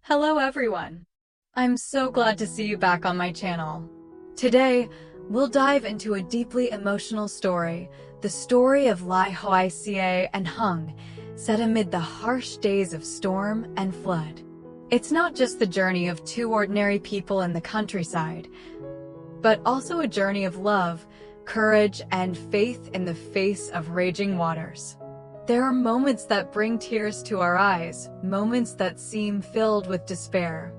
Hello everyone! I'm so glad to see you back on my channel. Today, we'll dive into a deeply emotional story, the story of Ly Hoai Ca and Hùng, set amid the harsh days of storm and flood. It's not just the journey of two ordinary people in the countryside, but also a journey of love, courage, and faith in the face of raging waters. There are moments that bring tears to our eyes, moments that seem filled with despair.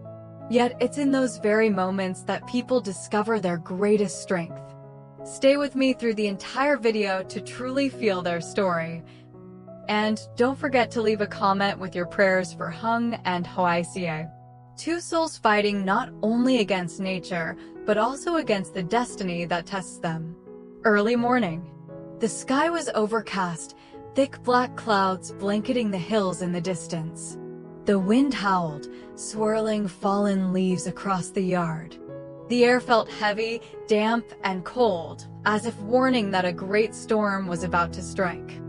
Yet it's in those very moments that people discover their greatest strength. Stay with me through the entire video to truly feel their story. And don't forget to leave a comment with your prayers for Hùng and Hoai Ca. Two souls fighting not only against nature, but also against the destiny that tests them. Early morning. The sky was overcast, thick black clouds blanketing the hills in the distance. The wind howled, swirling fallen leaves across the yard. The air felt heavy, damp, and cold, as if warning that a great storm was about to strike.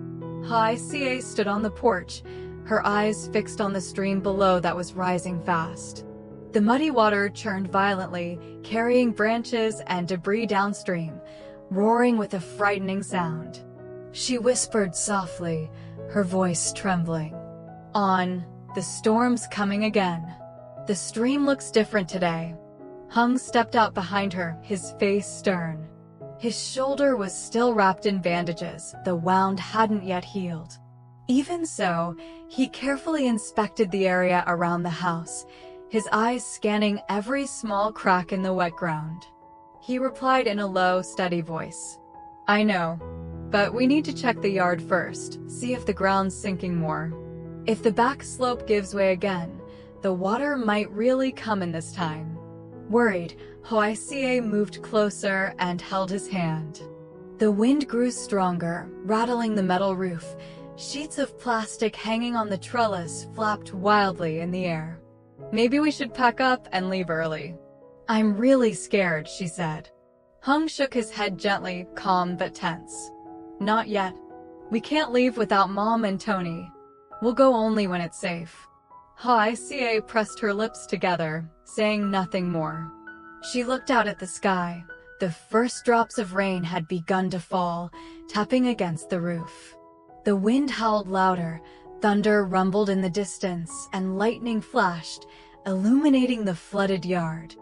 Hoai Ca stood on the porch, her eyes fixed on the stream below that was rising fast. The muddy water churned violently, carrying branches and debris downstream, roaring with a frightening sound. She whispered softly, her voice trembling. "On, the storm's coming again. The stream looks different today." Hùng stepped out behind her, his face stern. His shoulder was still wrapped in bandages, the wound hadn't yet healed. Even so, he carefully inspected the area around the house, his eyes scanning every small crack in the wet ground. He replied in a low, steady voice. "I know. But we need to check the yard first, see if the ground's sinking more. If the back slope gives way again, the water might really come in this time." Worried, Hoai Ca moved closer and held his hand. The wind grew stronger, rattling the metal roof. Sheets of plastic hanging on the trellis flapped wildly in the air. "Maybe we should pack up and leave early." "I'm really scared," she said. Hùng shook his head gently, calm but tense. "Not yet. We can't leave without Mom and Tony. We'll go only when it's safe." Hoai Ca pressed her lips together, saying nothing more. She looked out at the sky. The first drops of rain had begun to fall, tapping against the roof. The wind howled louder, thunder rumbled in the distance, and lightning flashed, illuminating the flooded yard.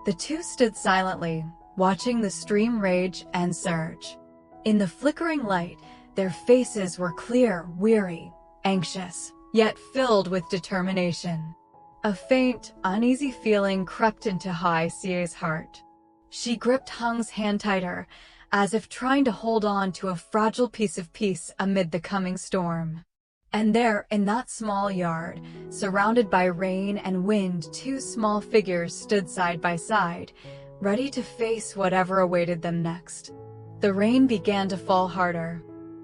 The two stood silently, watching the stream rage and surge. In the flickering light, their faces were clear, weary, anxious, yet filled with determination. A faint, uneasy feeling crept into Hoai Ca's heart. She gripped Hung's hand tighter, as if trying to hold on to a fragile piece of peace amid the coming storm. And there, in that small yard, surrounded by rain and wind, two small figures stood side by side, ready to face whatever awaited them next. The rain began to fall harder.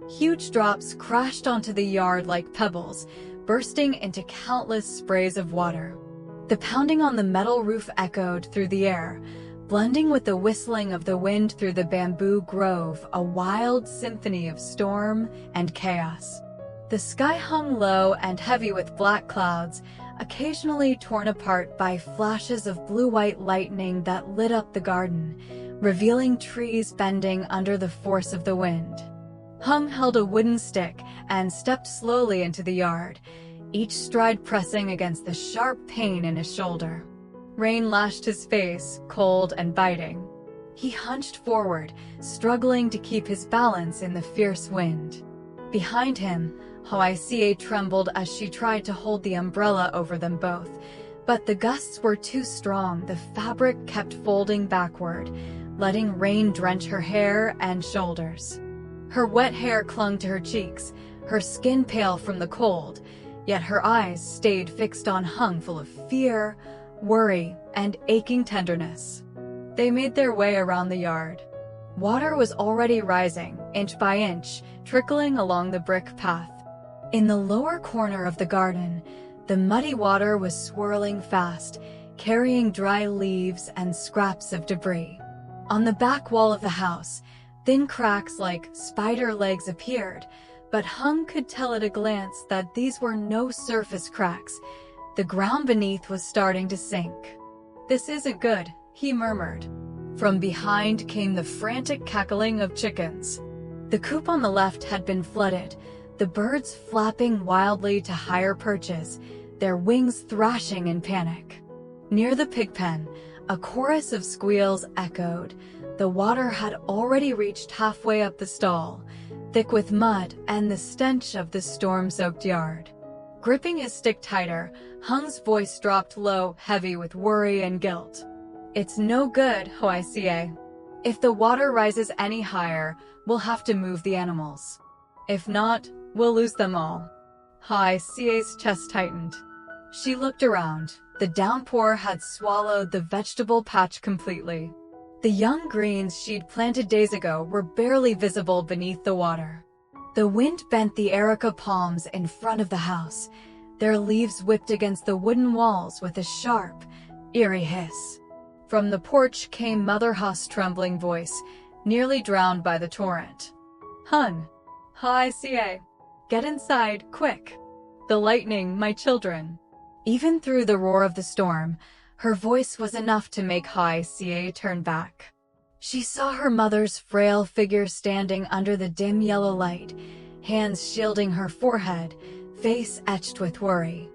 Huge drops crashed onto the yard like pebbles, bursting into countless sprays of water. The pounding on the metal roof echoed through the air, blending with the whistling of the wind through the bamboo grove, a wild symphony of storm and chaos. The sky hung low and heavy with black clouds, occasionally torn apart by flashes of blue-white lightning that lit up the garden, revealing trees bending under the force of the wind. Hùng held a wooden stick and stepped slowly into the yard, each stride pressing against the sharp pain in his shoulder. Rain lashed his face, cold and biting. He hunched forward, struggling to keep his balance in the fierce wind. Behind him, Hoai Ca trembled as she tried to hold the umbrella over them both, but the gusts were too strong. The fabric kept folding backward, letting rain drench her hair and shoulders. Her wet hair clung to her cheeks, her skin pale from the cold, yet her eyes stayed fixed on Hùng, full of fear, worry, and aching tenderness. They made their way around the yard. Water was already rising, inch by inch, trickling along the brick path. In the lower corner of the garden, the muddy water was swirling fast, carrying dry leaves and scraps of debris. On the back wall of the house, thin cracks like spider legs appeared, but Hùng could tell at a glance that these were no surface cracks. The ground beneath was starting to sink. "This isn't good," he murmured. From behind came the frantic cackling of chickens. The coop on the left had been flooded, the birds flapping wildly to higher perches, their wings thrashing in panic. Near the pig pen, a chorus of squeals echoed. The water had already reached halfway up the stall, thick with mud and the stench of the storm-soaked yard. Gripping his stick tighter, Hung's voice dropped low, heavy with worry and guilt. "It's no good, Hoài Ca. If the water rises any higher, we'll have to move the animals. If not, we'll lose them all." Hoài Ca's chest tightened. She looked around. The downpour had swallowed the vegetable patch completely. The young greens she'd planted days ago were barely visible beneath the water. The wind bent the erica palms in front of the house. Their leaves whipped against the wooden walls with a sharp, eerie hiss. From the porch came Mother Huss's trembling voice, nearly drowned by the torrent. "Hung, Hoài Ca, get inside, quick. The lightning, my children." Even through the roar of the storm, her voice was enough to make Hoài Ca turn back. She saw her mother's frail figure standing under the dim yellow light, hands shielding her forehead, face etched with worry.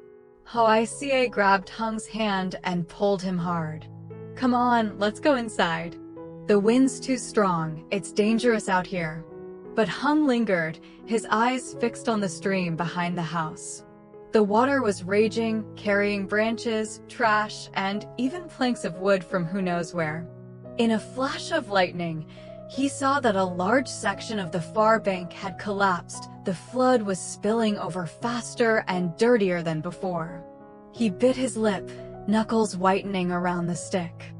Hoài Ca grabbed Hung's hand and pulled him hard. "Come on, let's go inside. The wind's too strong, it's dangerous out here." But Hung lingered, his eyes fixed on the stream behind the house. The water was raging, carrying branches, trash, and even planks of wood from who knows where. In a flash of lightning, he saw that a large section of the far bank had collapsed. The flood was spilling over faster and dirtier than before. He bit his lip, knuckles whitening around the stick.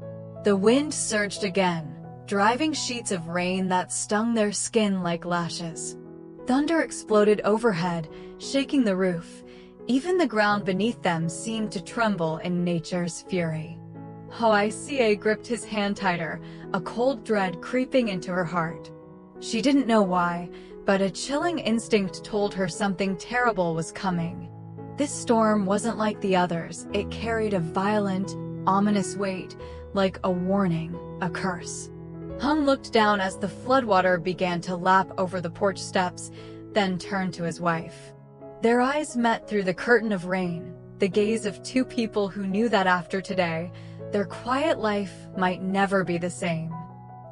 The wind surged again, driving sheets of rain that stung their skin like lashes. Thunder exploded overhead, shaking the roof. Even the ground beneath them seemed to tremble in nature's fury. Hoài Ca gripped his hand tighter, a cold dread creeping into her heart. She didn't know why, but a chilling instinct told her something terrible was coming. This storm wasn't like the others. It carried a violent, ominous weight, like a warning, a curse. Hung looked down as the floodwater began to lap over the porch steps, then turned to his wife. Their eyes met through the curtain of rain, the gaze of two people who knew that after today, their quiet life might never be the same.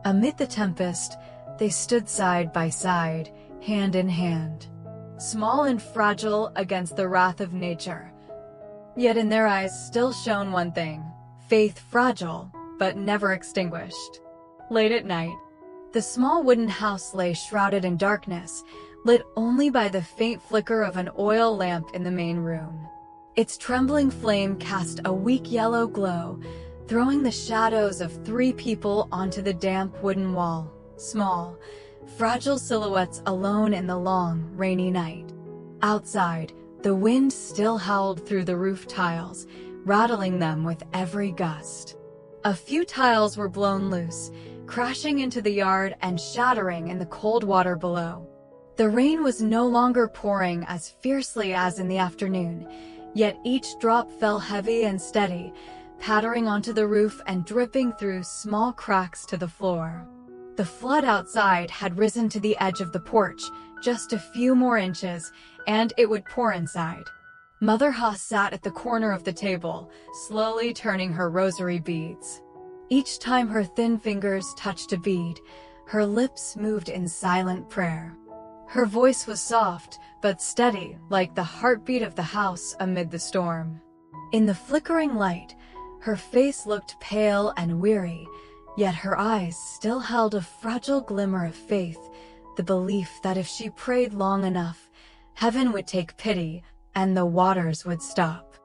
Amid the tempest, they stood side by side, hand in hand, small and fragile against the wrath of nature. Yet in their eyes still shone one thing, faith fragile, but never extinguished. Late at night, the small wooden house lay shrouded in darkness, lit only by the faint flicker of an oil lamp in the main room. Its trembling flame cast a weak yellow glow, throwing the shadows of three people onto the damp wooden wall, small, fragile silhouettes alone in the long, rainy night. Outside, the wind still howled through the roof tiles, rattling them with every gust. A few tiles were blown loose, crashing into the yard and shattering in the cold water below. The rain was no longer pouring as fiercely as in the afternoon, yet each drop fell heavy and steady, pattering onto the roof and dripping through small cracks to the floor. The flood outside had risen to the edge of the porch, just a few more inches, and it would pour inside. Mother Huss sat at the corner of the table, slowly turning her rosary beads. Each time her thin fingers touched a bead, her lips moved in silent prayer. Her voice was soft, but steady, like the heartbeat of the house amid the storm. In the flickering light, her face looked pale and weary, yet her eyes still held a fragile glimmer of faith, the belief that if she prayed long enough, heaven would take pity and the waters would stop.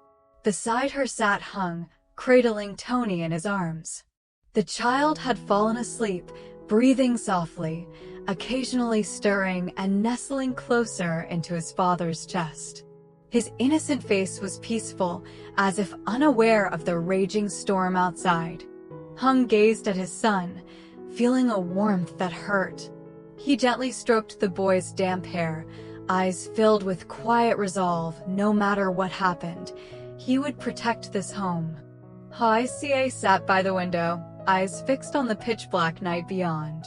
Beside her sat Hung, cradling Tony in his arms. The child had fallen asleep, breathing softly, occasionally stirring and nestling closer into his father's chest. His innocent face was peaceful, as if unaware of the raging storm outside. Hung gazed at his son, feeling a warmth that hurt. He gently stroked the boy's damp hair, eyes filled with quiet resolve no matter what happened. he would protect this home. Hoài Ca sat by the window, eyes fixed on the pitch-black night beyond.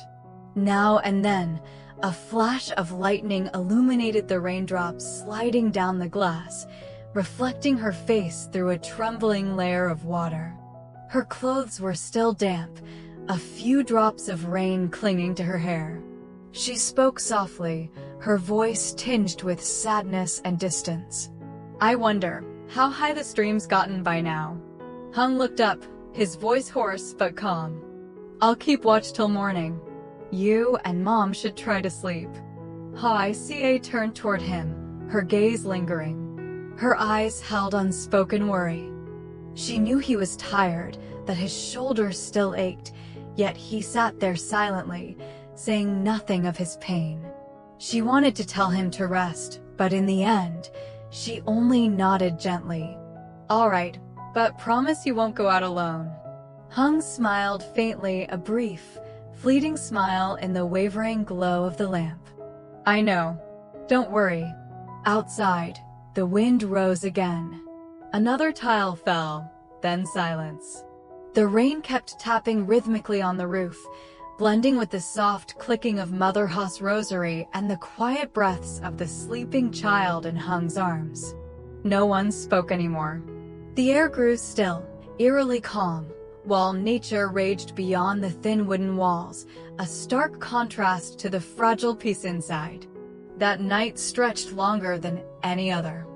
Now and then, a flash of lightning illuminated the raindrops sliding down the glass, reflecting her face through a trembling layer of water. Her clothes were still damp, a few drops of rain clinging to her hair. She spoke softly, her voice tinged with sadness and distance. "I wonder how high the stream's gotten by now." Hung looked up, his voice hoarse but calm. "I'll keep watch till morning. You and Mom should try to sleep." Hoài Ca turned toward him, her gaze lingering. Her eyes held unspoken worry. She knew he was tired, that his shoulders still ached, yet he sat there silently, saying nothing of his pain. She wanted to tell him to rest, but in the end, she only nodded gently. "All right, but promise you won't go out alone." Hung smiled faintly, a brief, fleeting smile in the wavering glow of the lamp. "I know. Don't worry." Outside, the wind rose again. Another tile fell, then silence. The rain kept tapping rhythmically on the roof, blending with the soft clicking of Mother Ha's rosary and the quiet breaths of the sleeping child in Hung's arms. No one spoke anymore. The air grew still, eerily calm, while nature raged beyond the thin wooden walls, a stark contrast to the fragile peace inside. That night stretched longer than any other.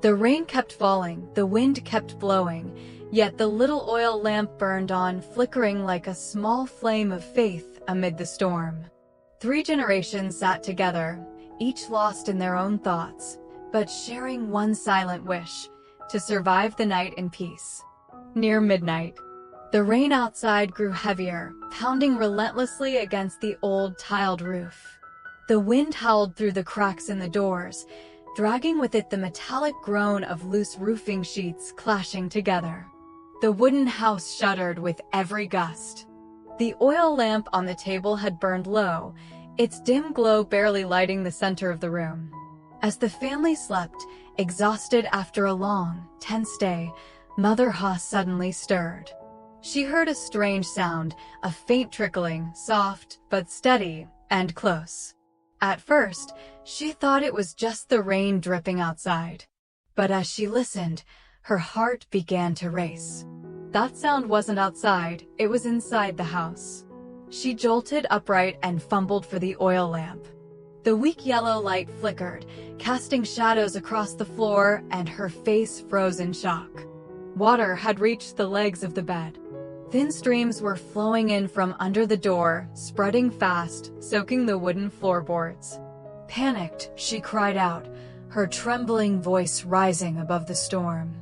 The rain kept falling, the wind kept blowing, yet the little oil lamp burned on, flickering like a small flame of faith amid the storm. 3 generations sat together, each lost in their own thoughts, but sharing one silent wish: to survive the night in peace. Near midnight, the rain outside grew heavier, pounding relentlessly against the old tiled roof. The wind howled through the cracks in the doors, dragging with it the metallic groan of loose roofing sheets clashing together. The wooden house shuddered with every gust. The oil lamp on the table had burned low, its dim glow barely lighting the center of the room. As the family slept, exhausted after a long, tense day, Mother Ha suddenly stirred. She heard a strange sound, a faint trickling, soft but steady and close. At first, she thought it was just the rain dripping outside. But as she listened, her heart began to race. That sound wasn't outside, it was inside the house. She jolted upright and fumbled for the oil lamp. The weak yellow light flickered, casting shadows across the floor, and her face froze in shock. Water had reached the legs of the bed. Thin streams were flowing in from under the door, spreading fast, soaking the wooden floorboards. Panicked, she cried out, her trembling voice rising above the storm.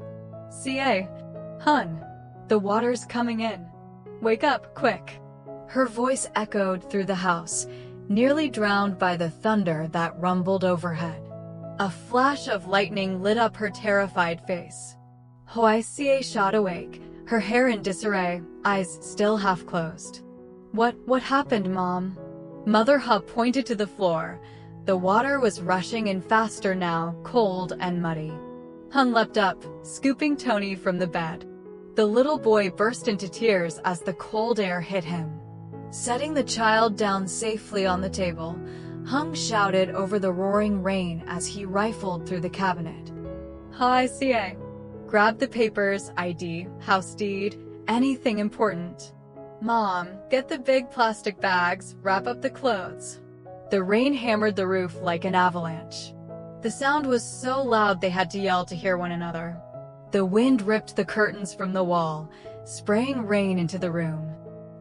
"Ca, Hun, the water's coming in. Wake up, quick." Her voice echoed through the house, nearly drowned by the thunder that rumbled overhead. A flash of lightning lit up her terrified face. Hoài Ca shot awake, her hair in disarray, eyes still half closed. What happened, Mom?" Mother Ha pointed to the floor. The water was rushing in faster now, cold and muddy. Hung leapt up, scooping Tony from the bed. The little boy burst into tears as the cold air hit him. Setting the child down safely on the table, Hung shouted over the roaring rain as he rifled through the cabinet. "Hoài Ca, grab the papers, ID, house deed, anything important. Mom, get the big plastic bags, wrap up the clothes." The rain hammered the roof like an avalanche. The sound was so loud they had to yell to hear one another. The wind ripped the curtains from the wall, spraying rain into the room.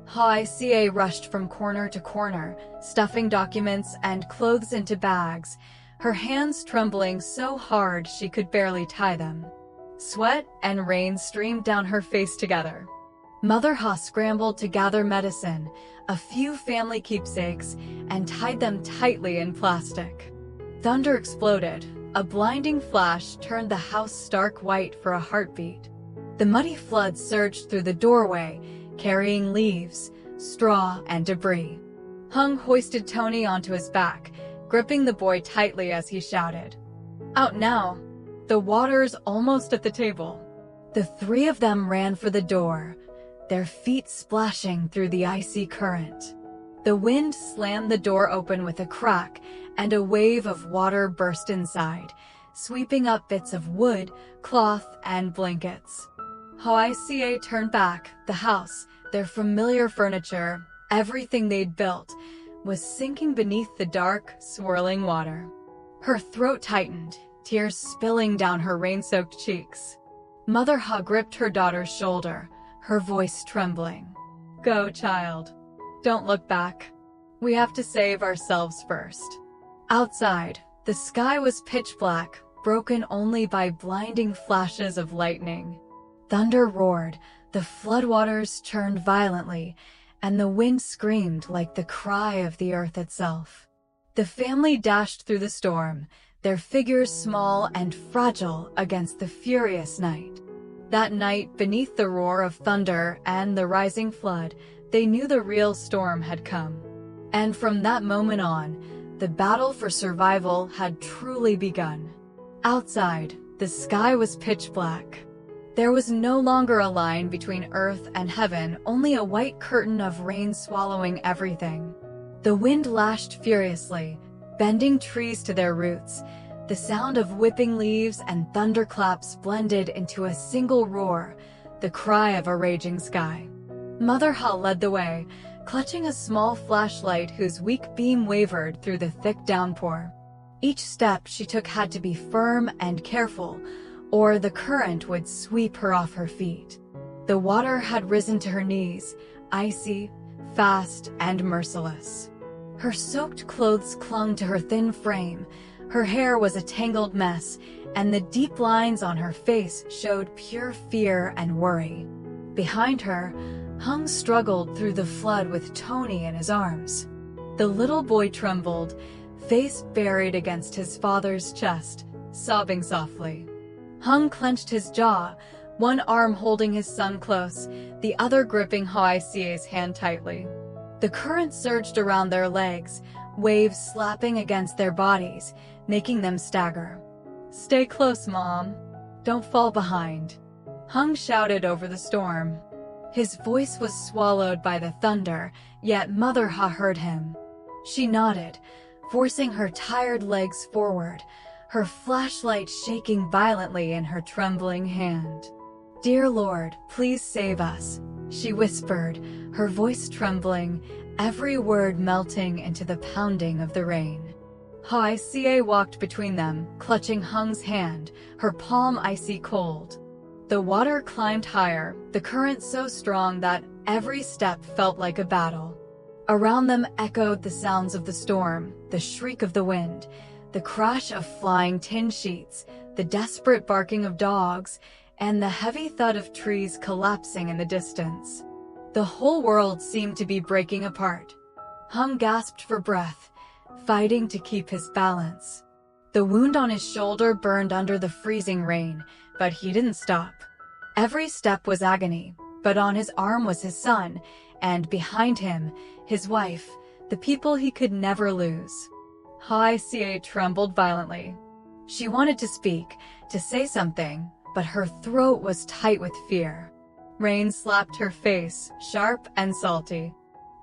Hoài Ca rushed from corner to corner, stuffing documents and clothes into bags, her hands trembling so hard she could barely tie them. Sweat and rain streamed down her face together. Mother Ha scrambled to gather medicine, a few family keepsakes, and tied them tightly in plastic. Thunder exploded. A blinding flash turned the house stark white for a heartbeat. The muddy flood surged through the doorway, carrying leaves, straw, and debris. Hung hoisted Tony onto his back, gripping the boy tightly as he shouted, "Out now! The water's almost at the table." The three of them ran for the door, their feet splashing through the icy current. The wind slammed the door open with a crack, and a wave of water burst inside, sweeping up bits of wood, cloth, and blankets. Hoài Ca turned back. The house, their familiar furniture, everything they'd built, was sinking beneath the dark, swirling water. Her throat tightened, tears spilling down her rain-soaked cheeks. Mother Ha gripped her daughter's shoulder, her voice trembling. "Go, child. Don't look back. We have to save ourselves first." Outside, the sky was pitch black, broken only by blinding flashes of lightning. Thunder roared, the floodwaters churned violently, and the wind screamed like the cry of the earth itself. The family dashed through the storm, their figures small and fragile against the furious night. That night, beneath the roar of thunder and the rising flood, they knew the real storm had come. And from that moment on, the battle for survival had truly begun. Outside, the sky was pitch black. There was no longer a line between earth and heaven, only a white curtain of rain swallowing everything. The wind lashed furiously, bending trees to their roots. The sound of whipping leaves and thunderclaps blended into a single roar, the cry of a raging sky. Mother Ha led the way, clutching a small flashlight whose weak beam wavered through the thick downpour. Each step she took had to be firm and careful, or the current would sweep her off her feet. The water had risen to her knees, icy, fast, and merciless. Her soaked clothes clung to her thin frame, her hair was a tangled mess, and the deep lines on her face showed pure fear and worry. Behind her, Hung struggled through the flood with Tony in his arms. The little boy trembled, face buried against his father's chest, sobbing softly. Hung clenched his jaw, one arm holding his son close, the other gripping Hoài Ca's hand tightly. The current surged around their legs, waves slapping against their bodies, making them stagger. "Stay close, Mom. Don't fall behind," Hung shouted over the storm. His voice was swallowed by the thunder, yet Mother Ha heard him. She nodded, forcing her tired legs forward, her flashlight shaking violently in her trembling hand. "Dear Lord, please save us," she whispered, her voice trembling, every word melting into the pounding of the rain. Hoài Ca walked between them, clutching Hung's hand, her palm icy cold. The water climbed higher, the current so strong that every step felt like a battle. Around them echoed the sounds of the storm, the shriek of the wind, the crash of flying tin sheets, the desperate barking of dogs, and the heavy thud of trees collapsing in the distance. The whole world seemed to be breaking apart. Hung gasped for breath, fighting to keep his balance. The wound on his shoulder burned under the freezing rain, but he didn't stop. Every step was agony, but on his arm was his son, and behind him, his wife, the people he could never lose. Hoài Ca trembled violently. She wanted to speak, to say something, but her throat was tight with fear. Rain slapped her face, sharp and salty.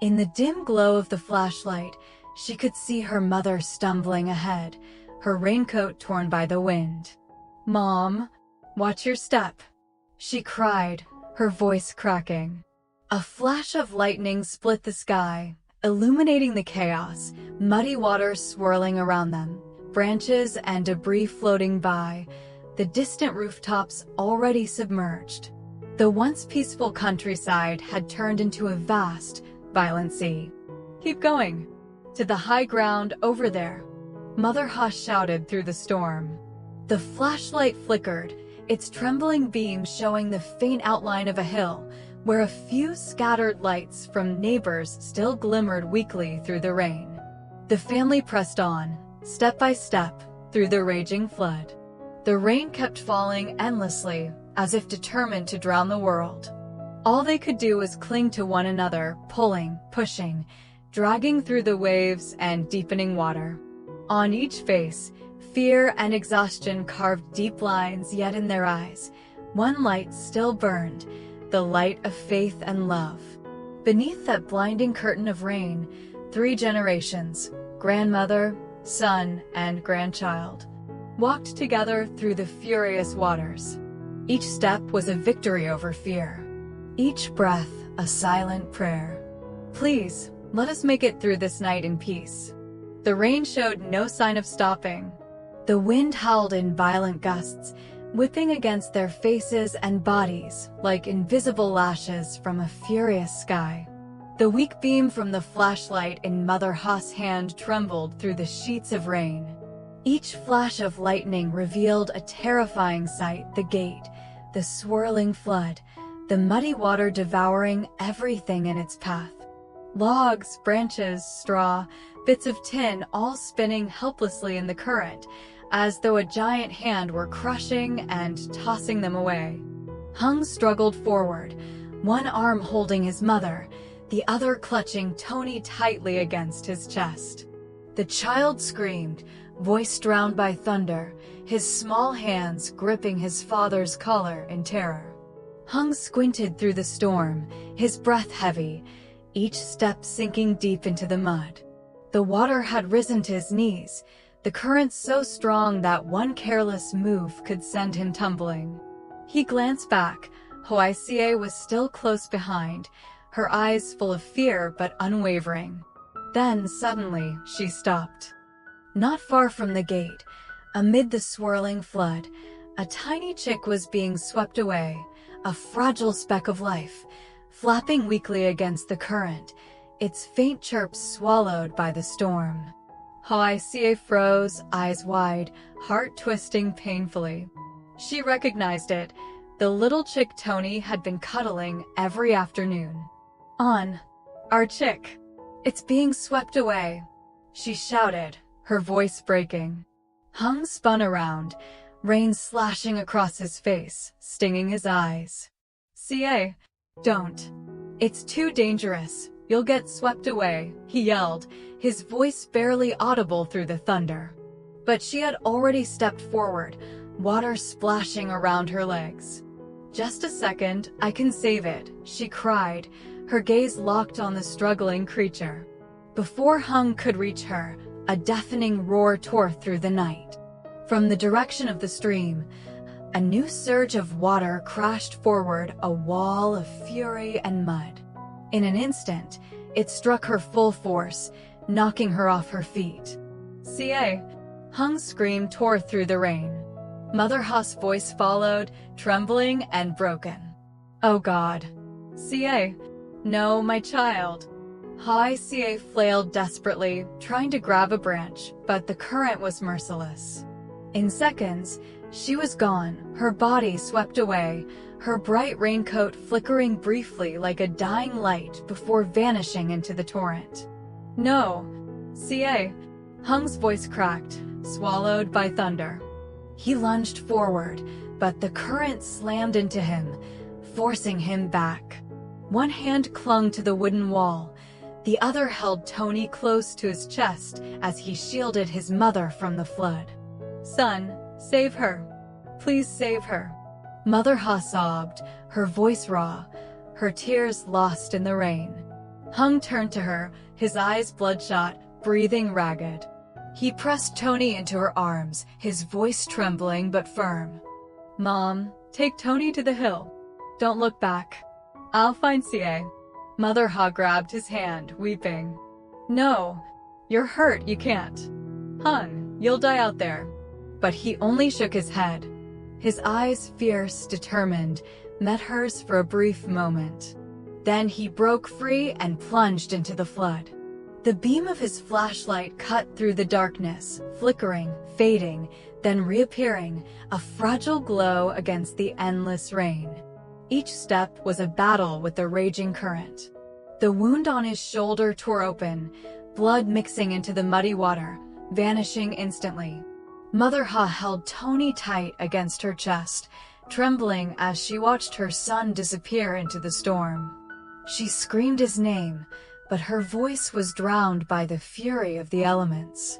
In the dim glow of the flashlight, she could see her mother stumbling ahead, her raincoat torn by the wind. "Mom, watch your step," she cried, her voice cracking. A flash of lightning split the sky, illuminating the chaos, muddy water swirling around them, branches and debris floating by, the distant rooftops already submerged. The once peaceful countryside had turned into a vast, violent sea. "Keep going! To the high ground over there!" Mother Ha shouted through the storm. The flashlight flickered, its trembling beam showing the faint outline of a hill, where a few scattered lights from neighbors still glimmered weakly through the rain. The family pressed on, step by step, through the raging flood. The rain kept falling endlessly, as if determined to drown the world. All they could do was cling to one another, pulling, pushing, dragging through the waves and deepening water. On each face, fear and exhaustion carved deep lines, yet in their eyes, One light still burned, the light of faith and love. Beneath that blinding curtain of rain, 3 generations, grandmother, son, and grandchild, walked together through the furious waters. Each step was a victory over fear. Each breath a silent prayer. Please, let us make it through this night in peace. The rain showed no sign of stopping. The wind howled in violent gusts, whipping against their faces and bodies like invisible lashes from a furious sky. The weak beam from the flashlight in Mother Ha's hand trembled through the sheets of rain. Each flash of lightning revealed a terrifying sight: the gate, the swirling flood, the muddy water devouring everything in its path. Logs, branches, straw, bits of tin all spinning helplessly in the current, as though a giant hand were crushing and tossing them away. Hung struggled forward, one arm holding his mother, the other clutching Tony tightly against his chest. The child screamed, voice drowned by thunder, his small hands gripping his father's collar in terror. Hung squinted through the storm, his breath heavy, each step sinking deep into the mud. The water had risen to his knees, the current so strong that one careless move could send him tumbling. He glanced back. Hoài Ca was still close behind, her eyes full of fear but unwavering. Then, suddenly, she stopped. Not far from the gate, amid the swirling flood, a tiny chick was being swept away, a fragile speck of life, flapping weakly against the current, its faint chirps swallowed by the storm. Hoài Ca froze, eyes wide, heart twisting painfully. She recognized it, the little chick Tony had been cuddling every afternoon. Our chick. It's being swept away, she shouted, her voice breaking. Hung spun around, rain slashing across his face, stinging his eyes. Ca, don't. It's too dangerous. You'll get swept away, he yelled, his voice barely audible through the thunder. But she had already stepped forward, water splashing around her legs. Just a second, I can save it, she cried, her gaze locked on the struggling creature. Before Hung could reach her, a deafening roar tore through the night. From the direction of the stream, a new surge of water crashed forward, a wall of fury and mud. In an instant, it struck her full force, knocking her off her feet. Ca, Hung's scream tore through the rain. Mother Ha's voice followed, trembling and broken. Oh God. Ca, no, my child. Hoài Ca flailed desperately, trying to grab a branch, but the current was merciless. In seconds, she was gone, her body swept away, her bright raincoat flickering briefly like a dying light before vanishing into the torrent. No. Ca. Hung's voice cracked, swallowed by thunder. He lunged forward, but the current slammed into him, forcing him back. One hand clung to the wooden wall, the other held Tony close to his chest as he shielded his mother from the flood. Son, save her. Please save her. Mother Ha sobbed, her voice raw, her tears lost in the rain. Hung turned to her, his eyes bloodshot, breathing ragged. He pressed Tony into her arms, his voice trembling but firm. Mom, take Tony to the hill. Don't look back. I'll find Ca. Mother Ha grabbed his hand, weeping. No, you're hurt, you can't. Hung, you'll die out there. But he only shook his head. His eyes, fierce, determined, met hers for a brief moment. Then he broke free and plunged into the flood. The beam of his flashlight cut through the darkness, flickering, fading, then reappearing, a fragile glow against the endless rain. Each step was a battle with the raging current. The wound on his shoulder tore open, blood mixing into the muddy water, vanishing instantly. Mother Ha held Tony tight against her chest, trembling as she watched her son disappear into the storm. She screamed his name, but her voice was drowned by the fury of the elements.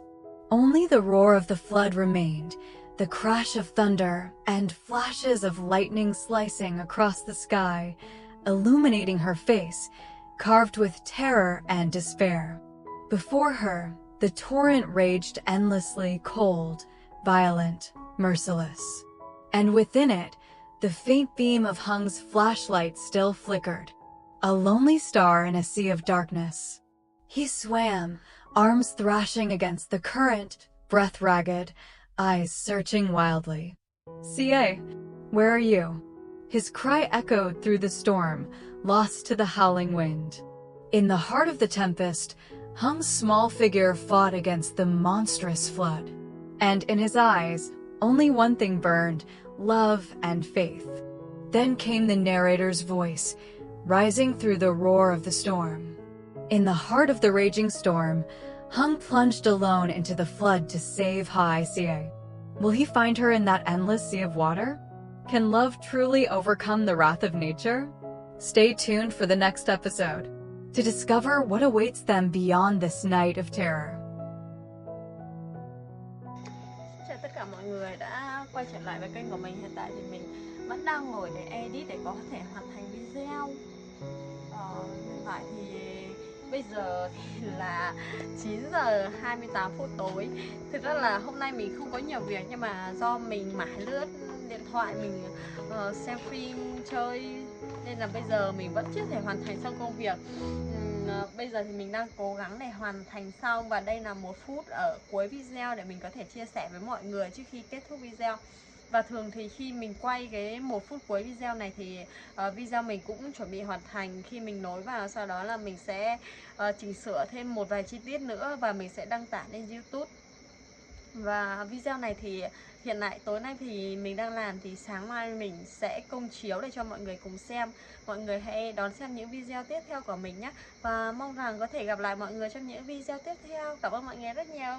Only the roar of the flood remained, the crash of thunder, and flashes of lightning slicing across the sky, illuminating her face, carved with terror and despair. Before her, the torrent raged endlessly, cold, violent, merciless. And within it, the faint beam of Hung's flashlight still flickered, a lonely star in a sea of darkness. He swam, arms thrashing against the current, breath ragged, eyes searching wildly. "CA, where are you?" His cry echoed through the storm, lost to the howling wind. In the heart of the tempest, Hung's small figure fought against the monstrous flood. And in his eyes, only one thing burned: love and faith. Then came the narrator's voice, rising through the roar of the storm. In the heart of the raging storm, Hung plunged alone into the flood to save Hoai Ca. Will he find her in that endless sea of water? Can love truly overcome the wrath of nature? Stay tuned for the next episode to discover what awaits them beyond this night of terror. Chào tất cả mọi người đã quay trở lại với kênh của mình. Hiện tại thì mình vẫn đang ngồi để edit để có thể hoàn thành video. Hiện tại thì bây giờ thì là 9 giờ 28 phút tối. Thực ra là hôm nay mình không có nhiều việc, nhưng mà do mình mải lướt điện thoại, mình xem phim, chơi, nên là bây giờ mình vẫn chưa thể hoàn thành xong công việc. Bây giờ thì mình đang cố gắng để hoàn thành xong, và đây là 1 phút ở cuối video để mình có thể chia sẻ với mọi người trước khi kết thúc video. Và thường thì khi mình quay cái 1 phút cuối video này thì video mình cũng chuẩn bị hoàn thành. Khi mình nối vào, sau đó là mình sẽ chỉnh sửa thêm một vài chi tiết nữa và mình sẽ đăng tải lên YouTube. Và video này thì hiện tại tối nay thì mình đang làm, thì sáng mai mình sẽ công chiếu để cho mọi người cùng xem. Mọi người hãy đón xem những video tiếp theo của mình nhé. Và mong rằng có thể gặp lại mọi người trong những video tiếp theo. Cảm ơn mọi người rất nhiều.